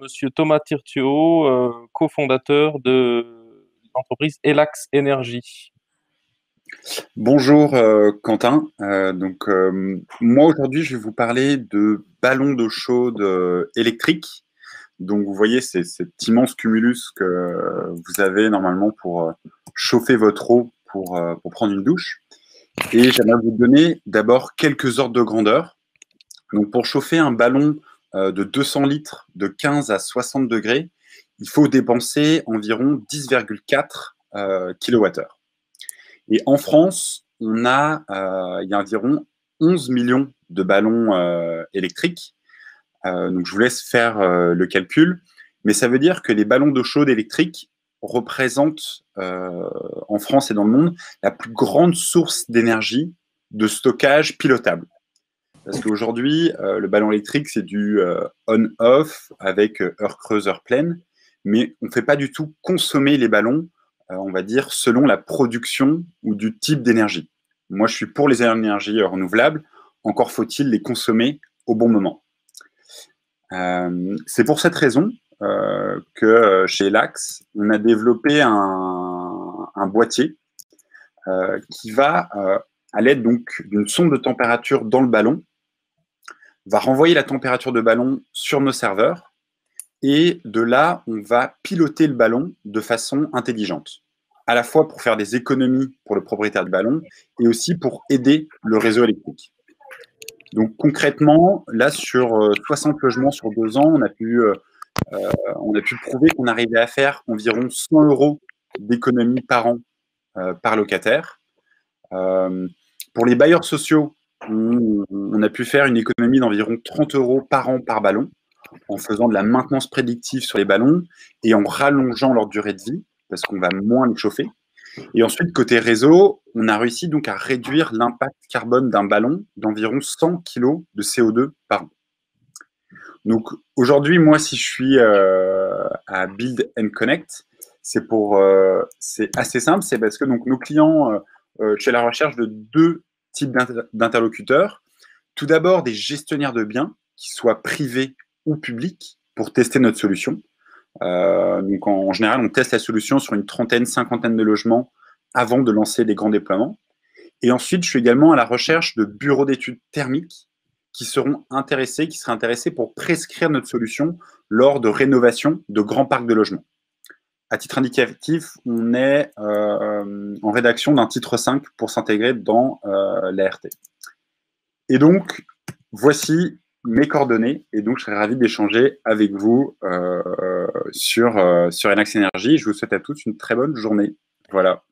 Monsieur Thomas Tirtuo, cofondateur de l'entreprise Elax Energy. Bonjour Quentin. Moi aujourd'hui je vais vous parler de ballons d'eau chaude électriques. Donc vous voyez c'est cet immense cumulus que vous avez normalement pour chauffer votre eau pour prendre une douche. Et j'aimerais vous donner d'abord quelques ordres de grandeur. Donc pour chauffer un ballon de 200 litres de 15 à 60 degrés, il faut dépenser environ 10,4 kWh. Et en France, il y a environ 11 millions de ballons électriques. Donc, je vous laisse faire le calcul. Mais ça veut dire que les ballons d'eau chaude électriques représentent en France et dans le monde la plus grande source d'énergie de stockage pilotable. Parce qu'aujourd'hui, le ballon électrique, c'est du on-off avec heure creuse, heure pleine. Mais on ne fait pas du tout consommer les ballons on va dire, selon la production ou du type d'énergie. Moi, je suis pour les énergies renouvelables, encore faut-il les consommer au bon moment. C'est pour cette raison que chez Elax, on a développé un boîtier qui va, à l'aide donc d'une sonde de température dans le ballon, va renvoyer la température de ballon sur nos serveurs et de là, on va piloter le ballon de façon intelligente, à la fois pour faire des économies pour le propriétaire du ballon et aussi pour aider le réseau électrique. Donc concrètement, là, sur 60 logements sur 2 ans, on a pu prouver qu'on arrivait à faire environ 100 € d'économie par an par locataire. Pour les bailleurs sociaux, on a pu faire une économie d'environ 30 € par an par ballon, en faisant de la maintenance prédictive sur les ballons et en rallongeant leur durée de vie, parce qu'on va moins les chauffer. Et ensuite, côté réseau, on a réussi donc à réduire l'impact carbone d'un ballon d'environ 100 kg de CO2 par an. Donc aujourd'hui, moi, si je suis à Build and Connect, c'est assez simple, c'est parce que donc, nos clients, je suis à la recherche de 2 types d'interlocuteurs. Tout d'abord, des gestionnaires de biens, qui soient privés ou publics, pour tester notre solution. Donc en général, on teste la solution sur une trentaine, cinquantaine de logements avant de lancer des grands déploiements. Et ensuite, je suis également à la recherche de bureaux d'études thermiques qui seraient intéressés pour prescrire notre solution lors de rénovation de grands parcs de logements. À titre indicatif, on est en rédaction d'un titre 5 pour s'intégrer dans l'ART. Et donc, voici mes coordonnées, et donc je serais ravi d'échanger avec vous sur Elax Energy. Je vous souhaite à tous une très bonne journée. Voilà.